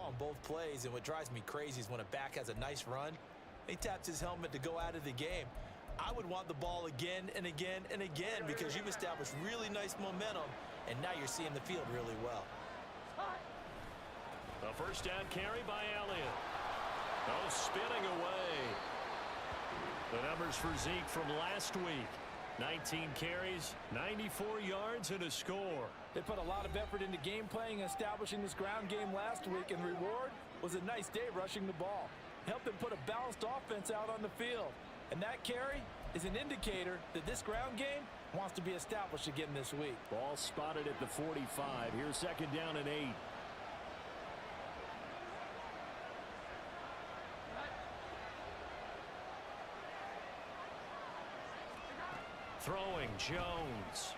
on both plays, and what drives me crazy is when a back has a nice run, he taps his helmet to go out of the game. I would want the ball again and again and again because you've established really nice momentum, and now you're seeing the field really well. A first down carry by Elliott. Oh, spinning away. The numbers for Zeke from last week. 19 carries, 94 yards, and a score. They put a lot of effort into game playing and establishing this ground game last week, and the reward was a nice day rushing the ball. Helped them put a balanced offense out on the field. And that carry is an indicator that this ground game wants to be established again this week. Ball spotted at the 45. Here's second down and 8. Throwing Jones.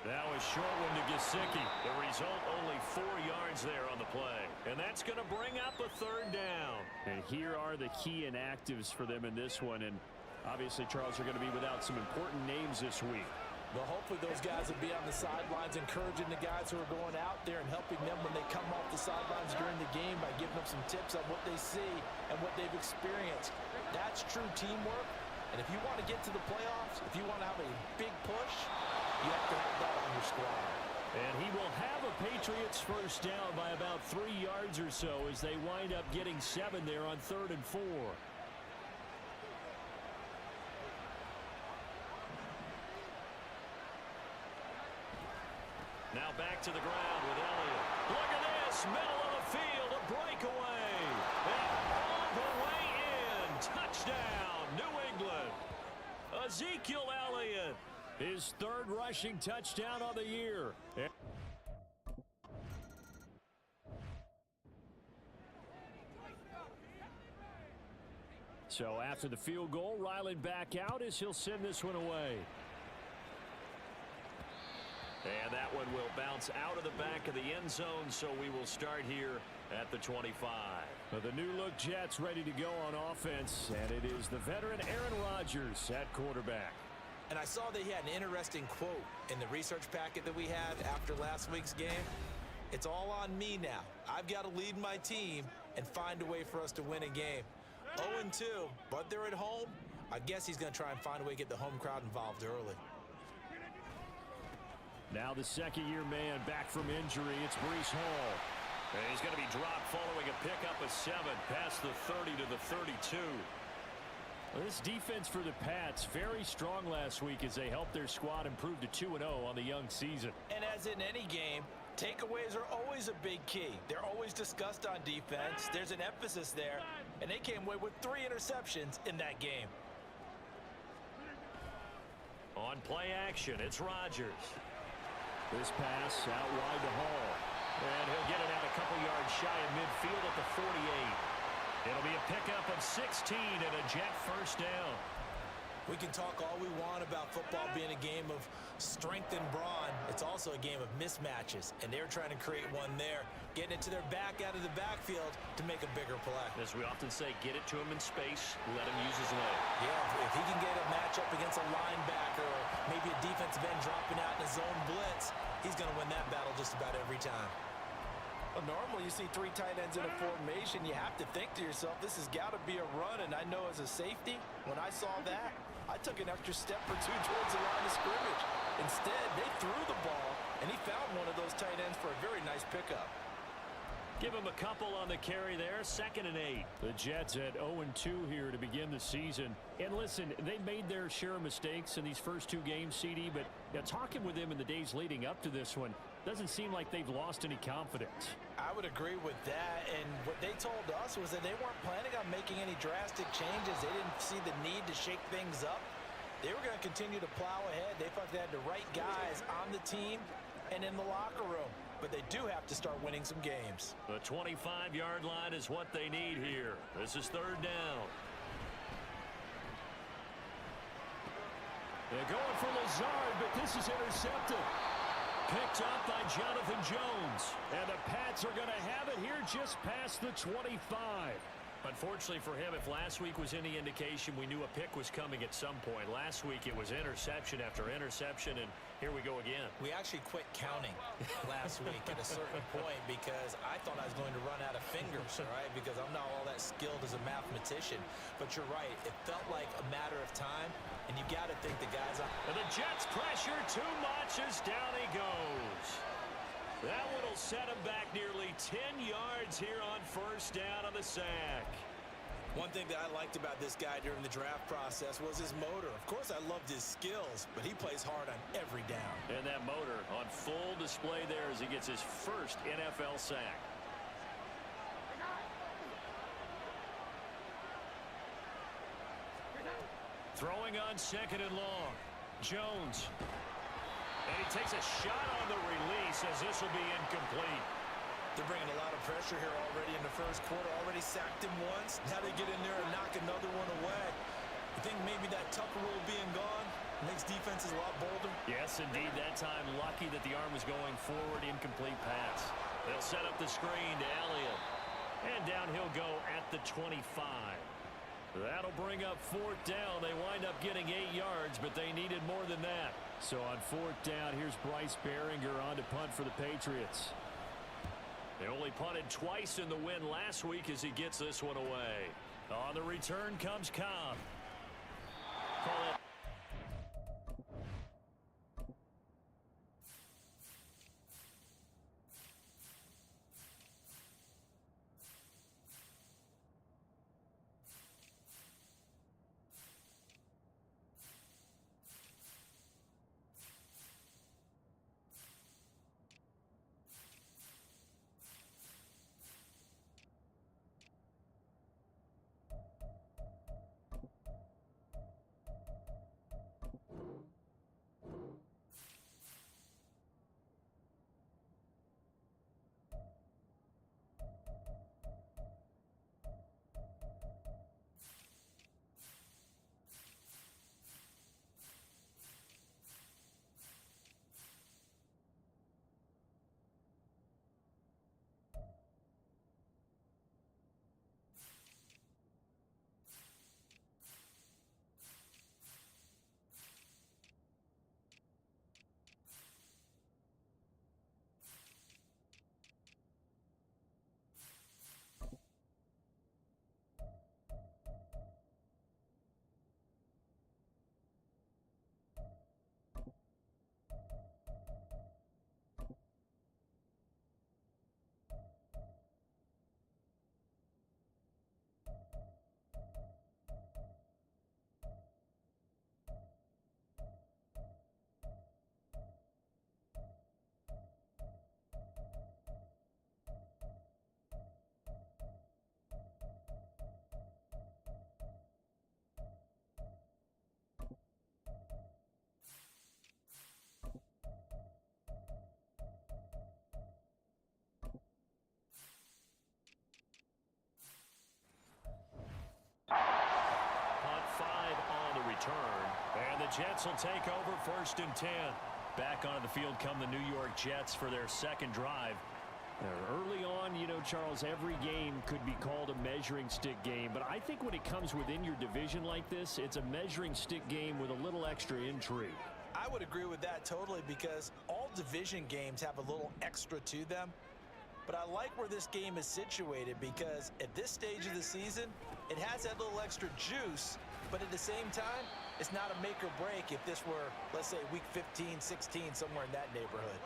That was short one to Gesicki. The result, only 4 yards there on the play. And that's going to bring up a third down. And here are the key inactives for them in this one. And obviously, Charles, are going to be without some important names this week. Well, hopefully those guys will be on the sidelines encouraging the guys who are going out there and helping them when they come off the sidelines during the game by giving them some tips on what they see and what they've experienced. That's true teamwork. And if you want to get to the playoffs, if you want to have a big push, you have to have that on your squad. And he will have a Patriots first down by about 3 yards or so as they wind up getting 7 there on 3rd and 4. Now back to the ground with Elliott. Look at this, middle of the field, a breakaway. And all the way in. Touchdown, New England. Ezekiel Elliott, his 3rd rushing touchdown of the year. So after the field goal, Ryland back out as he'll send this one away. And that one will bounce out of the back of the end zone, so we will start here at the 25. Well, the new-look Jets ready to go on offense, and it is the veteran Aaron Rodgers at quarterback. And I saw that he had an interesting quote in the research packet that we had after last week's game. It's all on me now. I've got to lead my team and find a way for us to win a game. 0-2, but they're at home. I guess he's going to try and find a way to get the home crowd involved early. Now the second-year man back from injury. It's Breece Hall. And he's going to be dropped following a pickup of 7 past the 30 to the 32. Well, this defense for the Pats, very strong last week as they helped their squad improve to 2-0 on the young season. And as in any game, takeaways are always a big key. They're always discussed on defense. There's an emphasis there, and they came away with 3 interceptions in that game. On play action, it's Rodgers. This pass out wide to Hall. And he'll get it out a couple yards shy of midfield at the 48. It'll be a pickup of 16 and a Jet first down. We can talk all we want about football being a game of strength and brawn. It's also a game of mismatches, and they're trying to create one there, getting it to their back out of the backfield to make a bigger play. As we often say, get it to him in space, let him use his leg. Yeah, if he can get a matchup against a linebacker or maybe a defensive end dropping out in a zone blitz, he's going to win that battle just about every time. Well, normally you see 3 tight ends in a formation. You have to think to yourself, this has got to be a run. And I know as a safety, when I saw that, I took an extra step or 2 towards the line of scrimmage. Instead, they threw the ball, and he found one of those tight ends for a very nice pickup. Give him a couple on the carry there, 2nd and 8. The Jets at 0-2 here to begin the season. And listen, they made their share of mistakes in these first 2 games, CD, but talking with them in the days leading up to this one, doesn't seem like they've lost any confidence. I would agree with that, and what they told us was that they weren't planning on making any drastic changes. They didn't see the need to shake things up. They were going to continue to plow ahead. They thought they had the right guys on the team and in the locker room. But they do have to start winning some games. The 25-yard line is what they need here. This is 3rd down. They're going for Lazard, but this is intercepted. Picked up by Jonathan Jones. And the Pats are going to have it here just past the 25. Unfortunately for him, if last week was any indication, we knew a pick was coming at some point. Last week it was interception after interception, and here we go again. We actually quit counting last week at a certain point because I thought I was going to run out of fingers, all right, because I'm not all that skilled as a mathematician. But you're right. It felt like a matter of time, and you got to think the guys on. And the Jets pressure too much as down he goes. That one will set him back nearly 10 yards here on first down on the sack. One thing that I liked about this guy during the draft process was his motor. Of course, I loved his skills, but he plays hard on every down. And that motor on full display there as he gets his first NFL sack. Throwing on second and long. Jones. And he takes a shot on the release as this will be incomplete. They're bringing a lot of pressure here already in the first quarter. Already sacked him once. Now they get in there and knock another one away. You think maybe that Tucker rule being gone makes defenses a lot bolder? Yes, indeed. That time, lucky that the arm was going forward. Incomplete pass. They'll set up the screen to Elliott. And down he'll go at the 25. That'll bring up fourth down. They wind up getting 8 yards, but they needed more than that. So on fourth down, here's Bryce Behringer on to punt for the Patriots. They only punted twice in the win last week as he gets this one away. On the return comes Cobb. Call it. And the Jets will take over first and 10. Back onto the field come the New York Jets for their second drive. Early on, you know, Charles, every game could be called a measuring stick game. But I think when it comes within your division like this, it's a measuring stick game with a little extra intrigue. I would agree with that totally because all division games have a little extra to them. But I like where this game is situated because at this stage of the season, it has that little extra juice. But at the same time, it's not a make or break if this were, let's say, week 15, 16, somewhere in that neighborhood.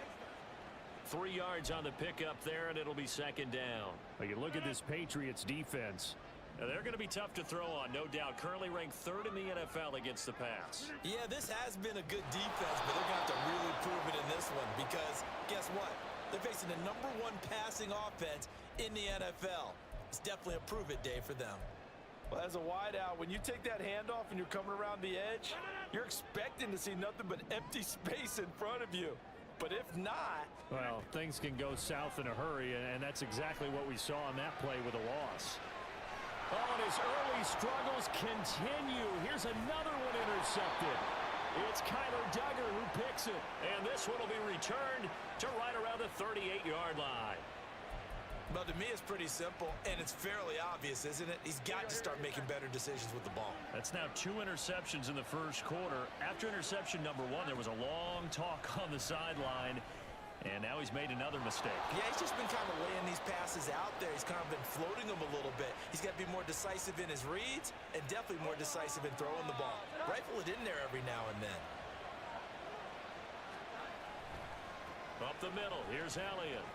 3 yards on the pickup there, and it'll be second down. Well, you look at this Patriots defense. Now, they're going to be tough to throw on, no doubt. Currently ranked third in the NFL against the pass. Yeah, this has been a good defense, but they're going to have to really prove it in this one because guess what? They're facing the #1 passing offense in the NFL. It's definitely a prove-it day for them. Well, as a wideout, when you take that handoff and you're coming around the edge, you're expecting to see nothing but empty space in front of you. But if not... Well, things can go south in a hurry, and that's exactly what we saw on that play with a loss. Oh, and his early struggles continue. Here's another one intercepted. It's Kyler Duggar who picks it. And this one will be returned to right around the 38-yard line. Well, to me, it's pretty simple, and it's fairly obvious, isn't it? He's got to start making better decisions with the ball. That's now 2 interceptions in the first quarter. After interception number 1, there was a long talk on the sideline, and now he's made another mistake. Yeah, he's just been kind of laying these passes out there. He's kind of been floating them a little bit. He's got to be more decisive in his reads and definitely more decisive in throwing the ball. Rifle it in there every now and then. Up the middle, here's Elliott.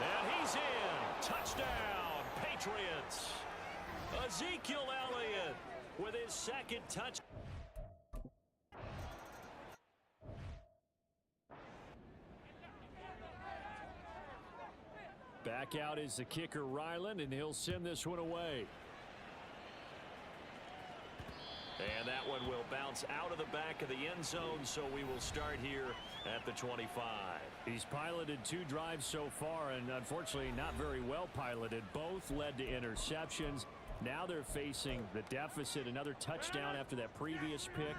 And he's in. Touchdown, Patriots. Ezekiel Elliott with his second touch. Back out is the kicker, Ryland, and he'll send this one away. And that one will bounce out of the back of the end zone, so we will start here at the 25. He's piloted 2 drives so far, and unfortunately not very well piloted. Both led to interceptions. Now they're facing the deficit. Another touchdown after that previous pick.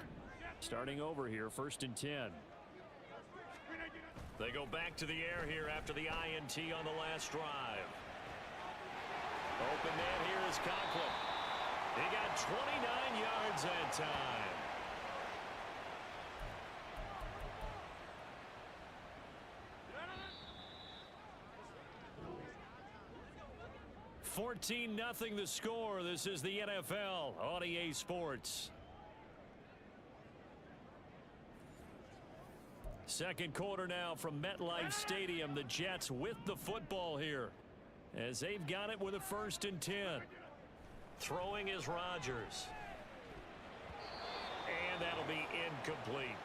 Starting over here, 1st and 10. They go back to the air here after the INT on the last drive. Open man here is Conklin. He got 29 yards that time. $14-0 the score. This is the NFL on EA Sports. Second quarter now from MetLife Stadium. The Jets with the football here as they've got it with a 1st and 10. Throwing is Rodgers. And that'll be incomplete.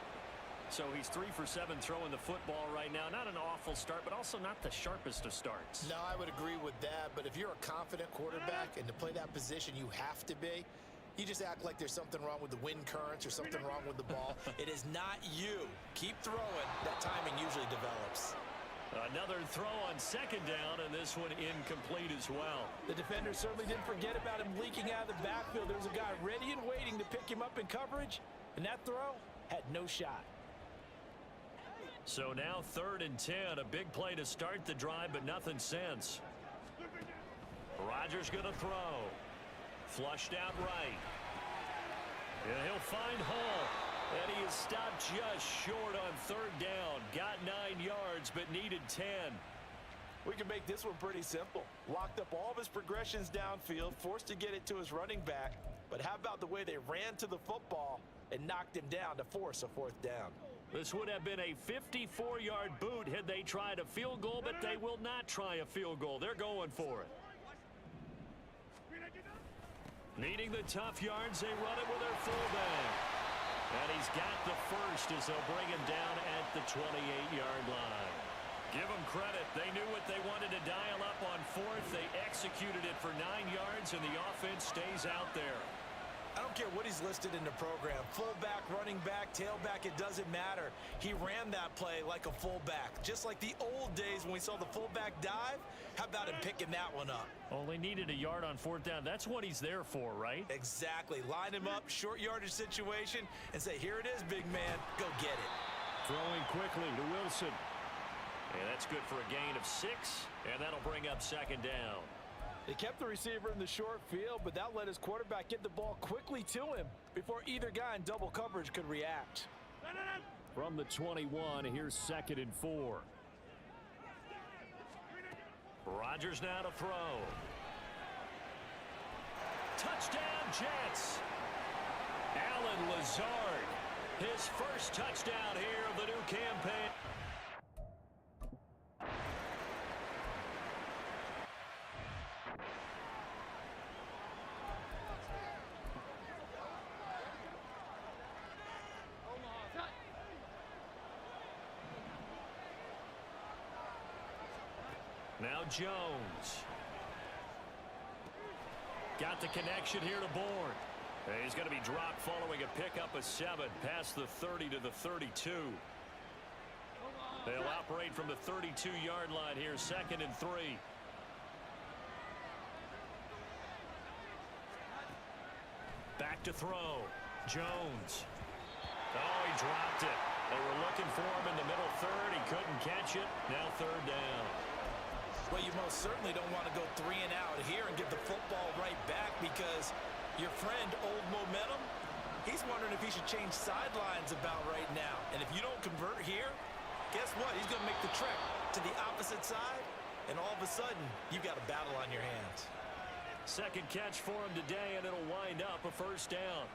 So he's 3 for 7 throwing the football right now. Not an awful start, but also not the sharpest of starts. No, I would agree with that. But if you're a confident quarterback and to play that position, you have to be. You just act like there's something wrong with the wind currents or something wrong with the ball. It is not you. Keep throwing. That timing usually develops. Another throw on 2nd down, and this one incomplete as well. The defender certainly didn't forget about him leaking out of the backfield. There was a guy ready and waiting to pick him up in coverage, and that throw had no shot. So now 3rd and 10. A big play to start the drive, but nothing since. Rodgers going to throw. Flushed out right. And he'll find Hall. And he is stopped just short on 3rd down. Got 9 yards, but needed 10. We can make this one pretty simple. Locked up all of his progressions downfield, forced to get it to his running back. But how about the way they ran to the football and knocked him down to force a 4th down? This would have been a 54-yard boot had they tried a field goal, but they will not try a field goal. They're going for it. Needing the tough yards, they run it with their fullback. And he's got the first as they'll bring him down at the 28-yard line. Give them credit. They knew what they wanted to dial up on 4th. They executed it for 9 yards, and the offense stays out there. I don't care what he's listed in the program. Fullback, running back, tailback, it doesn't matter. He ran that play like a fullback. Just like the old days when we saw the fullback dive. How about him picking that one up? Only needed a yard on 4th down. That's what he's there for, right? Exactly. Line him up, short yardage situation, and say, here it is, big man. Go get it. Throwing quickly to Wilson. And that's good for a gain of 6, and that'll bring up 2nd down. They kept the receiver in the short field, but that let his quarterback get the ball quickly to him before either guy in double coverage could react. From the 21, here's 2nd and 4. Rodgers now to throw. Touchdown, Jets. Allen Lazard, his first touchdown here of the new campaign. Now Jones. Got the connection here to Bourne. He's going to be dropped following a pickup of 7 past the 30 to the 32. They'll operate from the 32-yard line here, 2nd and 3. Back to throw. Jones. Oh, he dropped it. They were looking for him in the middle third. He couldn't catch it. Now third down. Well, you most certainly don't want to go 3 and out here and give the football right back because your friend, Old Momentum, he's wondering if he should change sidelines about right now. And if you don't convert here, guess what? He's going to make the trek to the opposite side, and all of a sudden, you've got a battle on your hands. Second catch for him today, and it'll wind up a first down.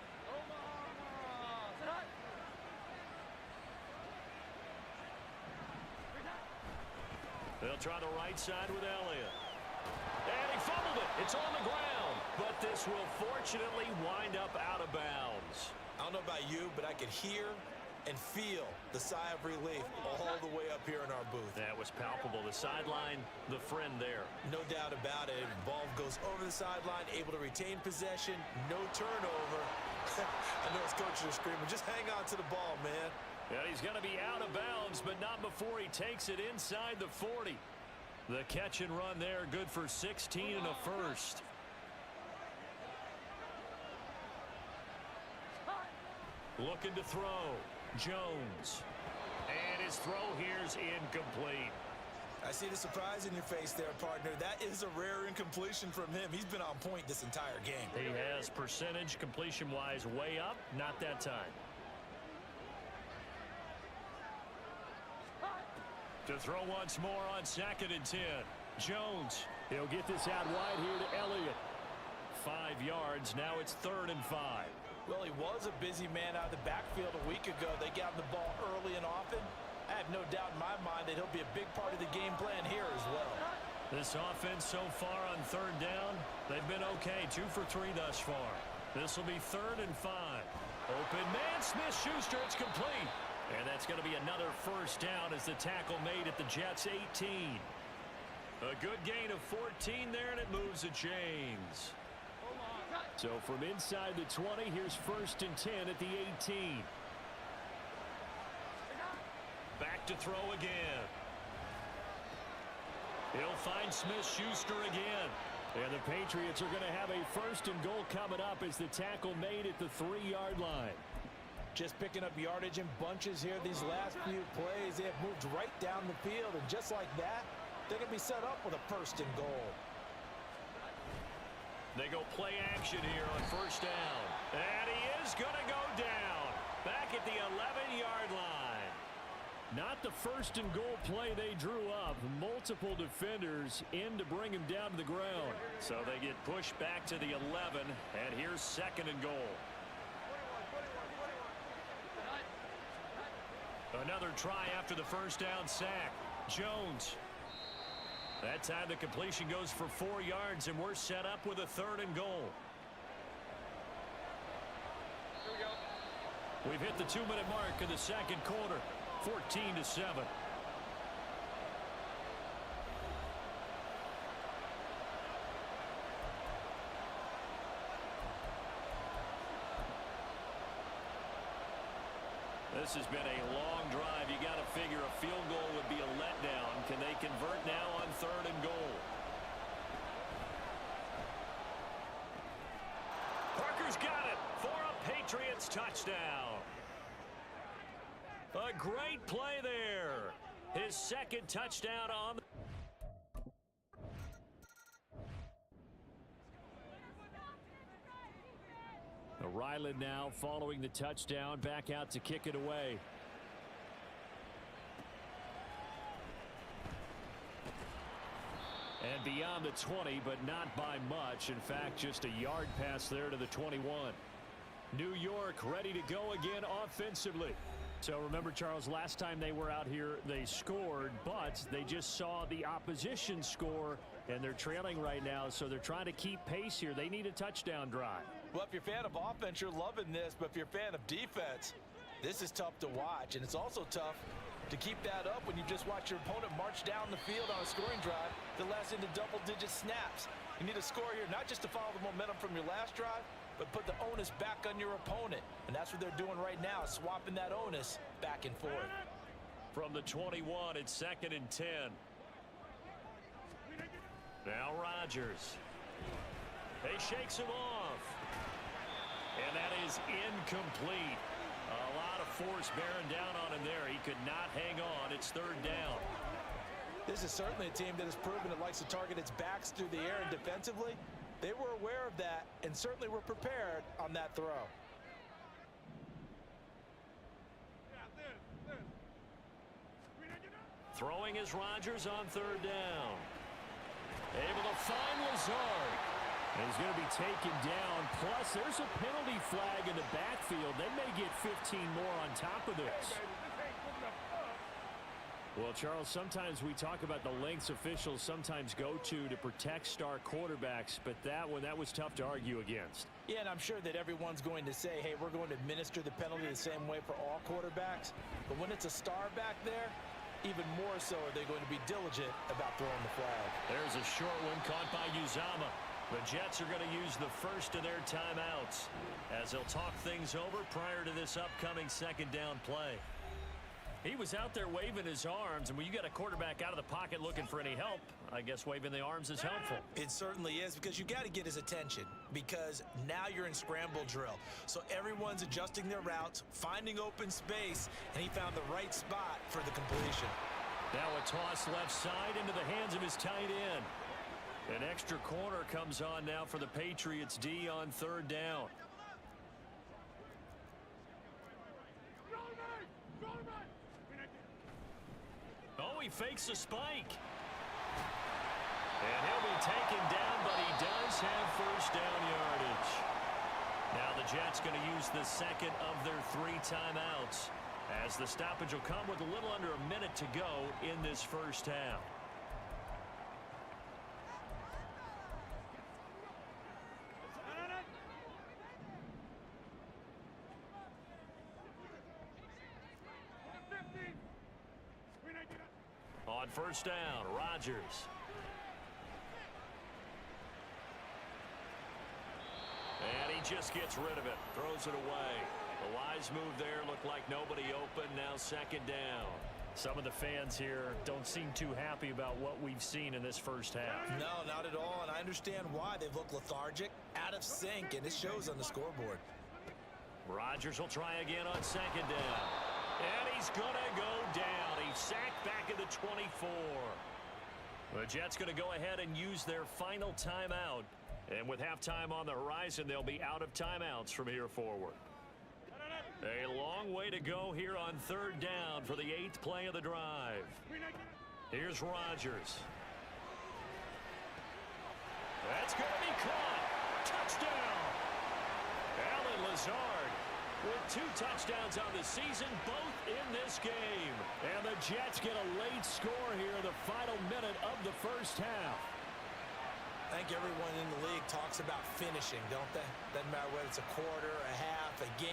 They'll try the right side with Elliott. And he fumbled it. It's on the ground. But this will fortunately wind up out of bounds. I don't know about you, but I could hear and feel the sigh of relief all the way up here in our booth. That was palpable. The sideline, the friend there. No doubt about it. The ball goes over the sideline, able to retain possession, no turnover. I know his coaches are screaming, just hang on to the ball, man. Yeah, he's going to be out of bounds, but not before he takes it inside the 40. The catch and run there, good for 16 and a first. Looking to throw. Jones. And his throw here's incomplete. I see the surprise in your face there, partner. That is a rare incompletion from him. He's been on point this entire game. He has percentage completion-wise way up. Not that time. To throw once more on 2nd and 10. Jones. He'll get this out wide here to Elliott. 5 yards. Now it's 3rd and 5. Well, he was a busy man out of the backfield a week ago. They got him the ball early and often. I have no doubt in my mind that he'll be a big part of the game plan here as well. This offense so far on 3rd down, they've been okay. 2 for 3 thus far. This will be 3rd and 5. Open man, Smith-Schuster, it's complete. And that's going to be another first down as the tackle made at the Jets' 18. A good gain of 14 there, and it moves the chains. So from inside the 20, here's 1st and 10 at the 18. Back to throw again. He'll find Smith-Schuster again. And the Patriots are going to have a 1st and goal coming up as the tackle made at the 3-yard line. Just picking up yardage in bunches here these last few plays. They have moved right down the field, and just like that, they're going to be set up with a 1st and goal. They go play action here on 1st down. And he is going to go down. Back at the 11-yard line. Not the 1st and goal play they drew up. Multiple defenders in to bring him down to the ground. So they get pushed back to the 11, and here's 2nd and goal. Another try after the 1st down sack. Jones. That time the completion goes for 4 yards, and we're set up with a 3rd and goal. Here we go. We've hit the 2-minute mark in the 2nd quarter. 14-7. This has been a long drive. You got to figure a field goal would be a letdown. Can they convert now on 3rd and goal? Parker's got it for a Patriots touchdown. A great play there. His 2nd touchdown on the Ryland now following the touchdown, back out to kick it away. And beyond the 20, but not by much. In fact, just a yard pass there to the 21. New York ready to go again offensively. So remember, Charles, last time they were out here, they scored, but they just saw the opposition score, and they're trailing right now, so they're trying to keep pace here. They need a touchdown drive. Well, if you're a fan of offense, you're loving this, but if you're a fan of defense, this is tough to watch, and it's also tough to keep that up when you just watch your opponent march down the field on a scoring drive that lasts into double-digit snaps. You need a score here, not just to follow the momentum from your last drive, but put the onus back on your opponent. And that's what they're doing right now, swapping that onus back and forth. From the 21, it's 2nd and 10. Now Rodgers. He shakes him off. And that is incomplete. A lot of force bearing down on him there. He could not hang on. It's third down. This is certainly a team that has proven it likes to target its backs through the air, and defensively, they were aware of that and certainly were prepared on that throw. Throwing is Rodgers on third down. Able to find Lazard. And he's going to be taken down. Plus, there's a penalty flag in the backfield. They may get 15 more on top of this. Well, Charles, sometimes we talk about the lengths officials sometimes go to protect star quarterbacks, but that was tough to argue against. Yeah, and I'm sure that everyone's going to say, hey, we're going to administer the penalty the same way for all quarterbacks. But when it's a star back there, even more so are they going to be diligent about throwing the flag. There's a short one caught by Uzama. The Jets are going to use the first of their timeouts as they'll talk things over prior to this upcoming second down play. He was out there waving his arms, and when you got a quarterback out of the pocket looking for any help, I guess waving the arms is helpful. It certainly is, because you got to get his attention, because now you're in scramble drill. So everyone's adjusting their routes, finding open space, and he found the right spot for the completion. Now a toss left side into the hands of his tight end. An extra corner comes on now for the Patriots D on third down. Oh, he fakes a spike. And he'll be taken down, but he does have first down yardage. Now the Jets going to use the second of their 3 timeouts, as the stoppage will come with a little under a minute to go in this first half. On first down, Rodgers. And he just gets rid of it, throws it away. The wise move there, looked like nobody open, now second down. Some of the fans here don't seem too happy about what we've seen in this first half. No, not at all, and I understand why. They've looked lethargic, out of sync, and it shows on the scoreboard. Rodgers will try again on second down. And he's going to go down. He's sacked back at the 24. The Jets going to go ahead and use their final timeout. And with halftime on the horizon, they'll be out of timeouts from here forward. A long way to go here on third down for the 8th play of the drive. Here's Rodgers. That's going to be caught. Touchdown. Allen Lazard with 2 touchdowns on the season, both in this game. And the Jets get a late score here in the final minute of the first half. I think everyone in the league talks about finishing, don't they? Doesn't matter whether it's a quarter, a half, a game.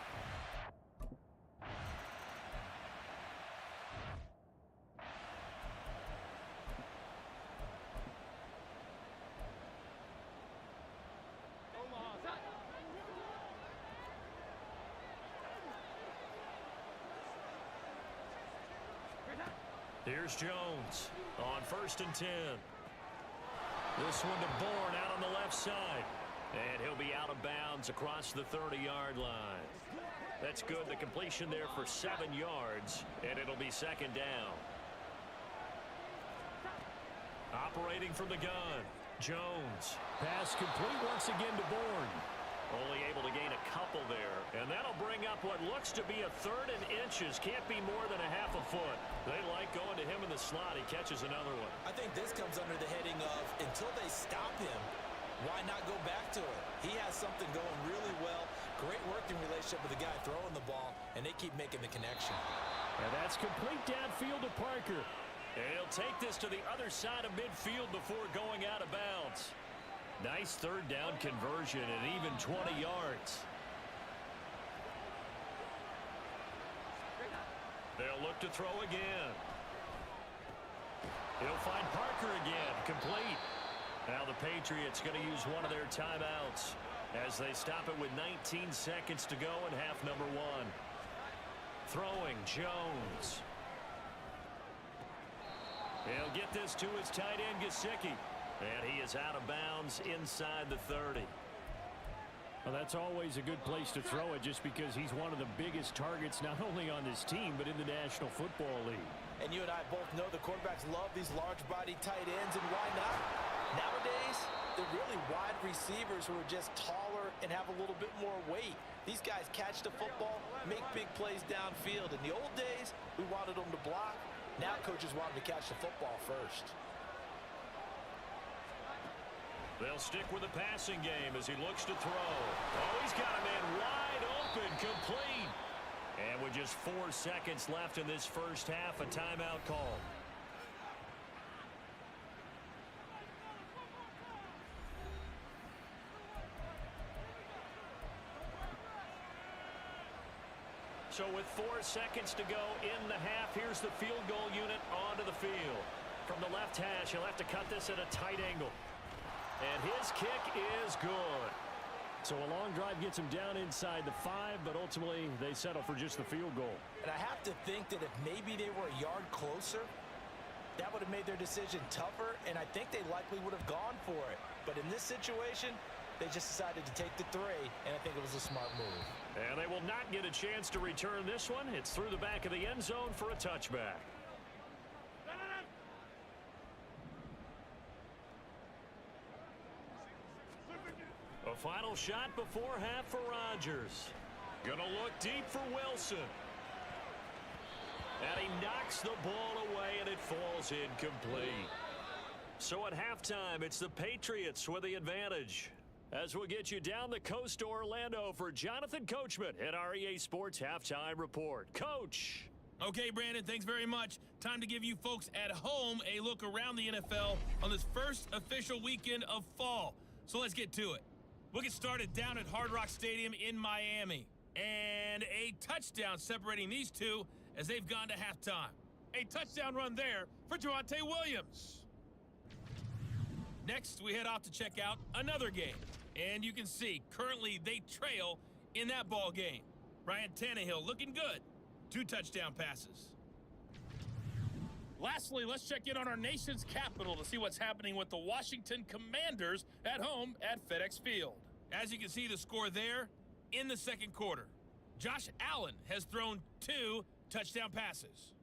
Here's Jones on 1st and 10. This one to Bourne out on the left side. And he'll be out of bounds across the 30-yard line. That's good. The completion there for 7 yards, and it'll be second down. Operating from the gun, Jones. Pass complete once again to Bourne. Only able to gain a couple there. And that'll bring up what looks to be a 3rd and inches. Can't be more than a half a foot. They like going to him in the slot. He catches another one. I think this comes under the heading of, until they stop him, why not go back to it? He has something going really well. Great working relationship with the guy throwing the ball, and they keep making the connection. And that's complete downfield to Parker. And he'll take this to the other side of midfield before going out of bounds. Nice 3rd down conversion and even 20 yards. They'll look to throw again. He'll find Parker again, complete. Now the Patriots going to use one of their timeouts as they stop it with 19 seconds to go in half number 1. Throwing, Jones. He'll get this to his tight end, Gesicki. And he is out of bounds inside the 30. Well, that's always a good place to throw it just because he's one of the biggest targets not only on this team but in the National Football League. And you and I both know the quarterbacks love these large-body tight ends, and why not? Nowadays, they're really wide receivers who are just taller and have a little bit more weight. These guys catch the football, make big plays downfield. In the old days, we wanted them to block. Now coaches want them to catch the football first. They'll stick with the passing game as he looks to throw. Oh, he's got a man wide open, complete. And with just 4 seconds left in this first half, a timeout call. So with 4 seconds to go in the half, here's the field goal unit onto the field. From the left hash, he'll have to cut this at a tight angle. And his kick is good. So a long drive gets him down inside the 5, but ultimately they settle for just the field goal. And I have to think that if maybe they were a yard closer, that would have made their decision tougher, and I think they likely would have gone for it. But in this situation, they just decided to take the 3, and I think it was a smart move. And they will not get a chance to return this one. It's through the back of the end zone for a touchback. A final shot before half for Rodgers. Gonna look deep for Wilson. And he knocks the ball away, and it falls incomplete. So at halftime, it's the Patriots with the advantage. As we'll get you down the coast to Orlando for Jonathan Coachman at our EA Sports Halftime Report. Coach. Okay, Brandon, thanks very much. Time to give you folks at home a look around the NFL on this first official weekend of fall. So let's get to it. We'll get started down at Hard Rock Stadium in Miami. And a touchdown separating these two as they've gone to halftime. A touchdown run there for Javonte Williams. Next, we head off to check out another game. And you can see, currently they trail in that ball game. Ryan Tannehill looking good. 2 touchdown passes. Lastly, let's check in on our nation's capital to see what's happening with the Washington Commanders at home at FedEx Field. As you can see, the score there in the second quarter. Josh Allen has thrown 2 touchdown passes.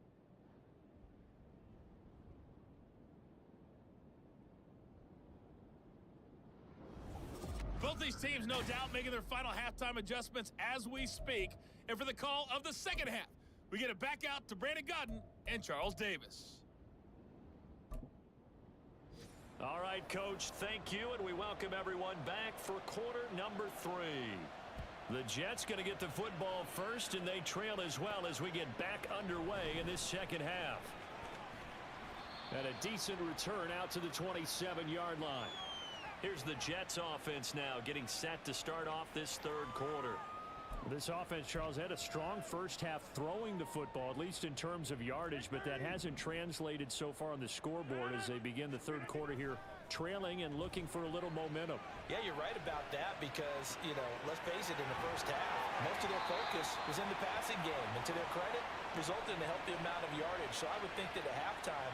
Both these teams, no doubt, making their final halftime adjustments as we speak. And for the call of the second half, we get it back out to Brandon Godden and Charles Davis. All right, Coach, thank you, and we welcome everyone back for quarter number 3. The Jets going to get the football first, and they trail as well as we get back underway in this second half. And a decent return out to the 27-yard line. Here's the Jets offense now getting set to start off this third quarter. This offense, Charles, had a strong first half throwing the football, at least in terms of yardage, but that hasn't translated so far on the scoreboard as they begin the third quarter here, trailing and looking for a little momentum. Yeah, you're right about that because, let's face it, in the first half, most of their focus was in the passing game, and to their credit, resulted in a healthy amount of yardage. So I would think that at halftime,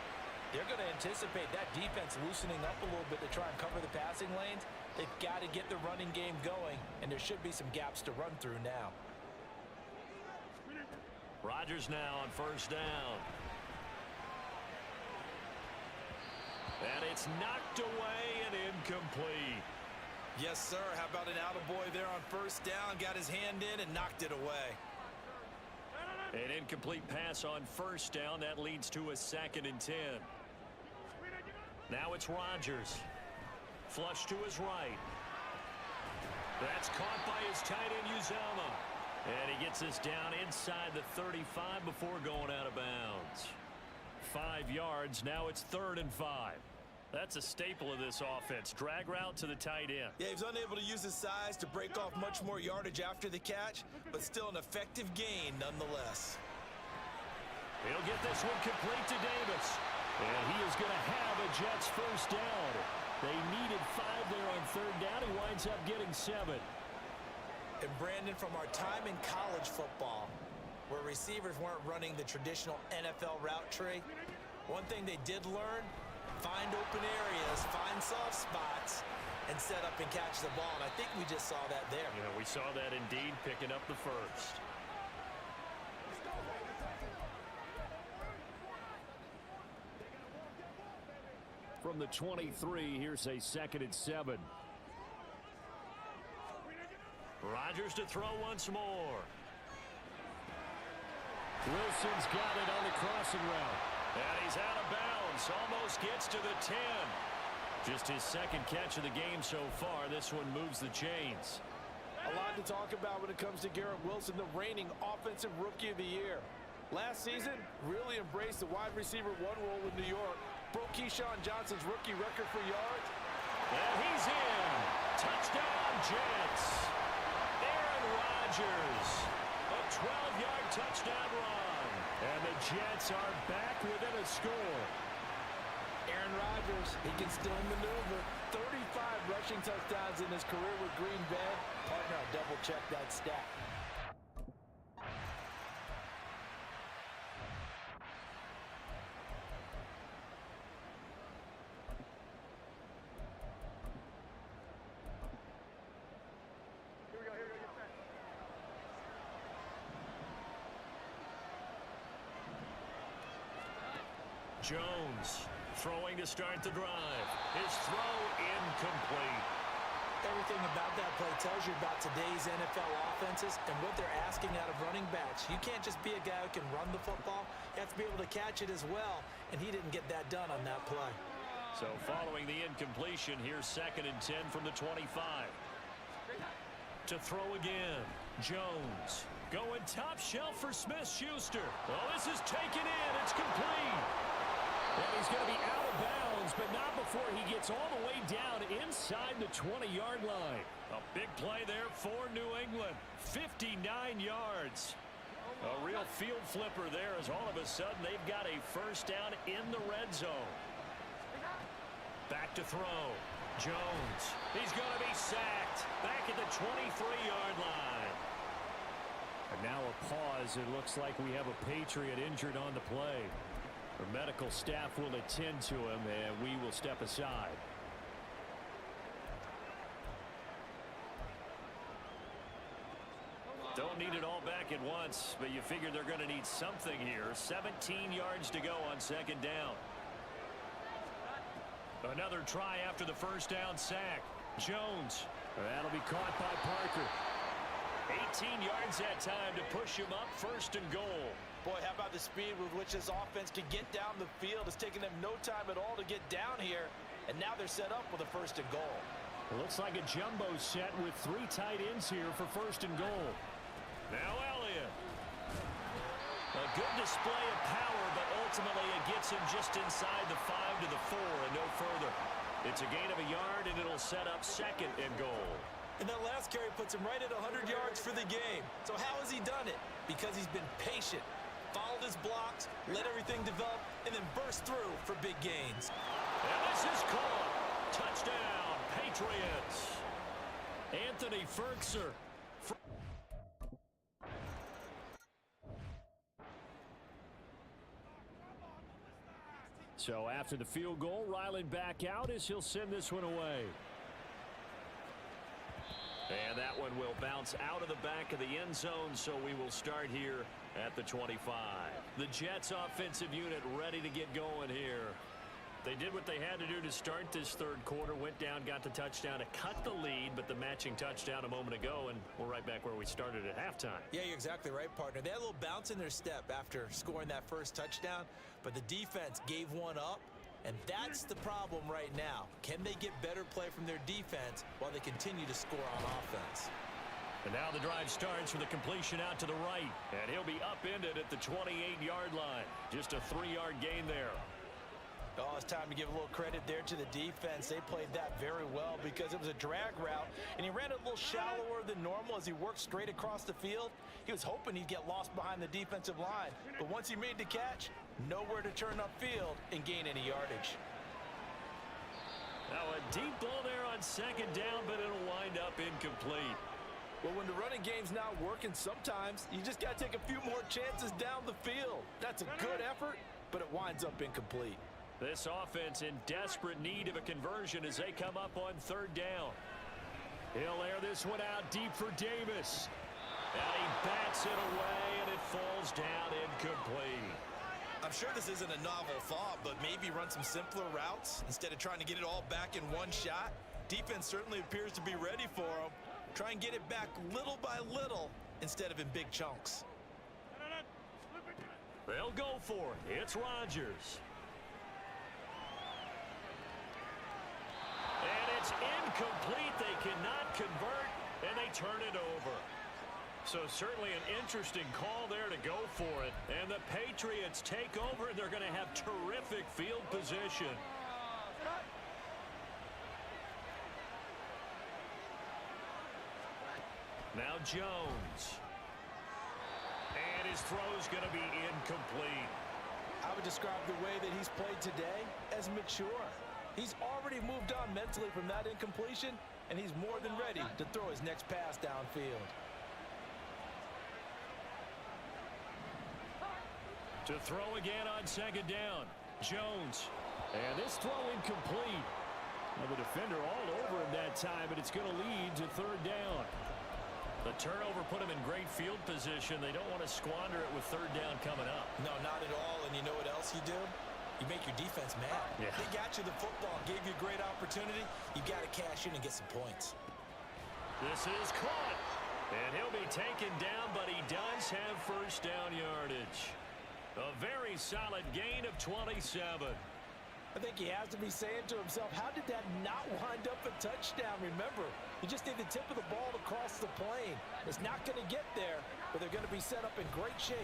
they're going to anticipate that defense loosening up a little bit to try and cover the passing lanes. They've got to get the running game going, and there should be some gaps to run through now. Rodgers now on first down. And it's knocked away and incomplete. Yes, sir. How about an attaboy there on first down? Got his hand in and knocked it away. An incomplete pass on first down. That leads to a 2nd and 10. Now it's Rodgers. Flush to his right. That's caught by his tight end, Uzama. And he gets this down inside the 35 before going out of bounds. 5 yards. Now it's 3rd and 5. That's a staple of this offense. Drag route to the tight end. Yeah, he's unable to use his size to break off much more yardage after the catch, but still an effective gain nonetheless. He'll get this one complete to Davis. And he is going to have a Jets first down. They needed 5 there on 3rd down. He winds up getting 7. And Brandon, from our time in college football, where receivers weren't running the traditional NFL route tree, one thing they did learn: find open areas, find soft spots, and set up and catch the ball. And I think we just saw that there. Yeah, we saw that indeed, picking up the first. From the 23, here's a 2nd and 7. Rodgers to throw once more. Wilson's got it on the crossing route. And he's out of bounds. Almost gets to the 10. Just his 2nd catch of the game so far. This one moves the chains. A lot to talk about when it comes to Garrett Wilson, the reigning Offensive Rookie of the Year. Last season, really embraced the wide receiver 1 role in New York. Broke Keyshawn Johnson's rookie record for yards. And he's in. Touchdown, Jets. Aaron Rodgers. A 12-yard touchdown run. And the Jets are back within a score. Aaron Rodgers, he can still maneuver. 35 rushing touchdowns in his career with Green Bay. Partner, I'll double-check that stat. Jones throwing to start the drive. His throw incomplete. Everything about that play tells you about today's NFL offenses and what they're asking out of running backs. You can't just be a guy who can run the football. You have to be able to catch it as well, and he didn't get that done on that play. So following the incompletion, here's 2nd and 10 from the 25. To throw again, Jones going top shelf for Smith-Schuster. Oh, this is taken in. It's complete. And he's going to be out of bounds, but not before he gets all the way down inside the 20-yard line. A big play there for New England. 59 yards. A real field flipper there as all of a sudden they've got a first down in the red zone. Back to throw. Jones. He's going to be sacked. Back at the 23-yard line. And now a pause. It looks like we have a Patriot injured on the play. The medical staff will attend to him, and we will step aside. Don't need it all back at once, but you figure they're going to need something here. 17 yards to go on 2nd down. Another try after the first down sack. Jones. That'll be caught by Parker. 18 yards that time to push him up 1st and goal. Boy, how about the speed with which this offense can get down the field? It's taken them no time at all to get down here, and now they're set up with a 1st and goal. It looks like a jumbo set with 3 tight ends here for 1st and goal. Now Elliott. A good display of power, but ultimately it gets him just inside the 5 to the 4 and no further. It's a gain of a yard, and it'll set up 2nd and goal. And that last carry puts him right at 100 yards for the game. So how has he done it? Because he's been patient, followed his blocks, let everything develop, and then burst through for big gains. And this is caught. Touchdown, Patriots. Anthony Ferkser. So after the field goal, Ryland back out as he'll send this one away. And that one will bounce out of the back of the end zone, so we will start here at the 25. The Jets offensive unit ready to get going here. They did what they had to do to start this 3rd quarter, went down, got the touchdown to cut the lead, but the matching touchdown a moment ago, and we're right back where we started at halftime. Yeah, you're exactly right, partner. They had a little bounce in their step after scoring that first touchdown, but the defense gave one up, and that's the problem right now. Can they get better play from their defense while they continue to score on offense? And now the drive starts with a completion out to the right, and he'll be upended at the 28-yard line. Just a 3-yard gain there. Oh, it's time to give a little credit there to the defense. They played that very well because it was a drag route, and he ran it a little shallower than normal as he worked straight across the field. He was hoping he'd get lost behind the defensive line, but once he made the catch, nowhere to turn upfield and gain any yardage. Now a deep ball there on 2nd down, but it'll wind up incomplete. Well, when the running game's not working, sometimes you just got to take a few more chances down the field. That's a good effort, but it winds up incomplete. This offense in desperate need of a conversion as they come up on third down. He'll air this one out deep for Davis. And he bats it away, and it falls down incomplete. I'm sure this isn't a novel thought, but maybe run some simpler routes instead of trying to get it all back in one shot. Defense certainly appears to be ready for him. Try and get it back little by little instead of in big chunks. They'll go for it. It's Rodgers. And it's incomplete. They cannot convert, and they turn it over. So certainly an interesting call there to go for it. And the Patriots take over, and they're going to have terrific field position. Now Jones. And his throw's going to be incomplete. I would describe the way that he's played today as mature. He's already moved on mentally from that incompletion, and he's more than ready to throw his next pass downfield. To throw again on second down. Jones. And this throw incomplete. Well, the defender all over him that time, but it's going to lead to third down. The turnover put him in great field position. They don't want to squander it with third down coming up. No, not at all. And you know what else you do? You make your defense mad. Yeah. They got you the football, gave you a great opportunity. You got to cash in and get some points. This is caught. And he'll be taken down, but he does have first down yardage. A very solid gain of 27. I think he has to be saying to himself, how did that not wind up a touchdown? Remember, you just need the tip of the ball to cross the plane. It's not going to get there, but they're going to be set up in great shape.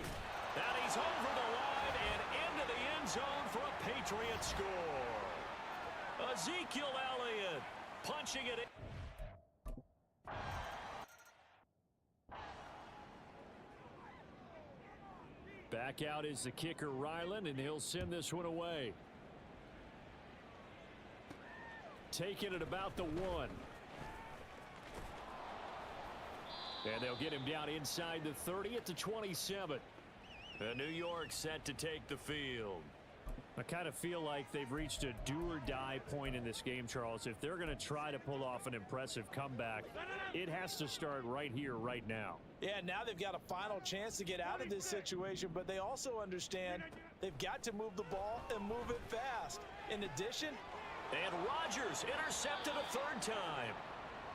And he's over the line and into the end zone for a Patriot score. Ezekiel Elliott punching it in. Back out is the kicker, Ryland, and he'll send this one away. Taking it about the 1. And they'll get him down inside the 30 at the 27. And New York set to take the field. I kind of feel like they've reached a do-or-die point in this game, Charles. If they're going to try to pull off an impressive comeback, it has to start right here, right now. Yeah, now they've got a final chance to get out of this situation, but they also understand they've got to move the ball and move it fast. In addition, and Rodgers intercepted a third time.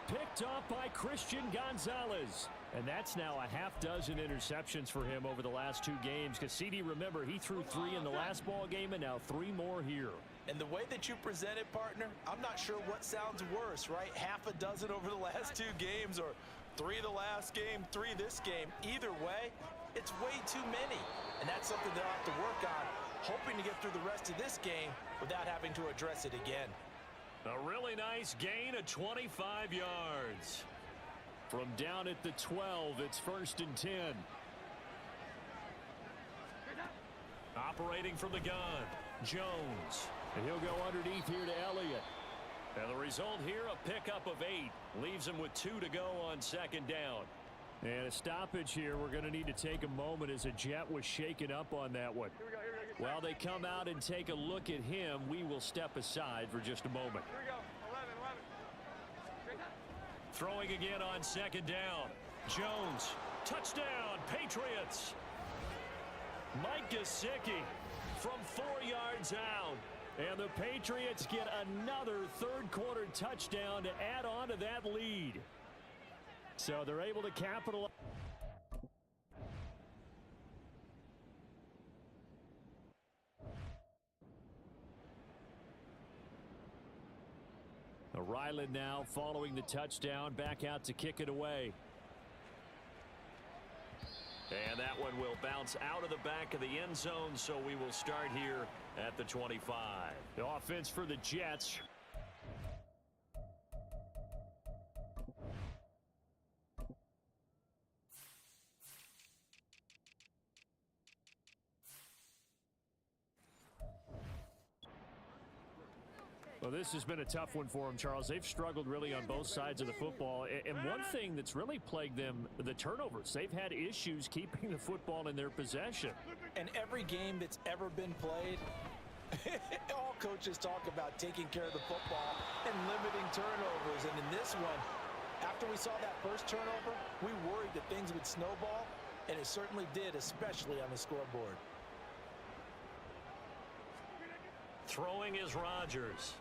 Picked off by Christian Gonzalez. And that's now a half dozen interceptions for him over the last 2 games. Because CD, remember, he threw 3 in the last ball game and now 3 more here. And the way that you present it, partner, I'm not sure what sounds worse, right? Half a dozen over the last 2 games or 3 the last game, 3 this game. Either way, it's way too many. And that's something they'll have to work on, hoping to get through the rest of this game without having to address it again. A really nice gain of 25 yards. From down at the 12, it's 1st and 10. Operating from the gun, Jones. And he'll go underneath here to Elliott. And the result here, a pickup of 8. Leaves him with 2 to go on second down. And a stoppage here. We're going to need to take a moment as a Jet was shaken up on that one. While they come out and take a look at him, we will step aside for just a moment. Here we go. 11. Throwing again on second down. Jones. Touchdown, Patriots. Mike Gesicki from 4 yards out. And the Patriots get another third-quarter touchdown to add on to that lead. So they're able to capitalize. Ryland now following the touchdown, back out to kick it away. And that one will bounce out of the back of the end zone, so we will start here at the 25. The offense for the Jets. Well, this has been a tough one for them, Charles. They've struggled really on both sides of the football. And one thing that's really plagued them, the turnovers. They've had issues keeping the football in their possession. And every game that's ever been played, All coaches talk about taking care of the football and limiting turnovers. And in this one, after we saw that first turnover, we worried that things would snowball, and it certainly did, especially on the scoreboard. Throwing is Rodgers.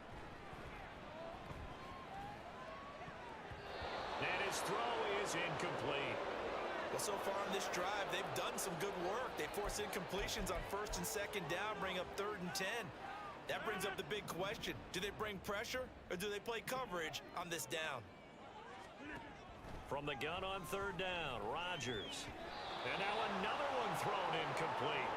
And his throw is incomplete. Well, so far on this drive, they've done some good work. They force incompletions on first and second down, bring up 3rd and 10. That brings up the big question. Do they bring pressure, or do they play coverage on this down? From the gun on 3rd down, Rodgers. And now another one thrown incomplete.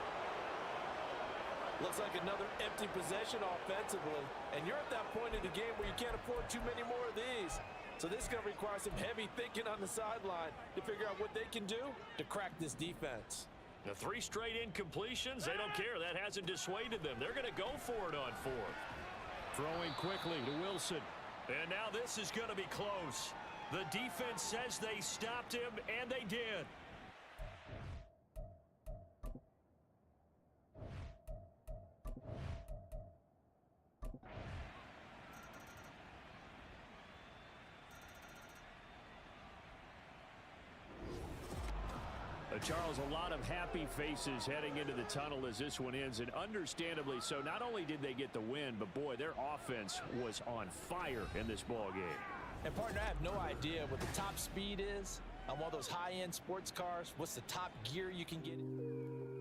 Looks like another empty possession offensively. And you're at that point in the game where you can't afford too many more of these. So this is going to require some heavy thinking on the sideline to figure out what they can do to crack this defense. The 3 straight incompletions, they don't care. That hasn't dissuaded them. They're going to go for it on 4th. Throwing quickly to Wilson. And now this is going to be close. The defense says they stopped him, and they did. Charles, a lot of happy faces heading into the tunnel as this one ends, and understandably so. Not only did they get the win, but boy, their offense was on fire in this ball game. And partner, I have no idea what the top speed is on one of those high-end sports cars. What's the top gear you can get in?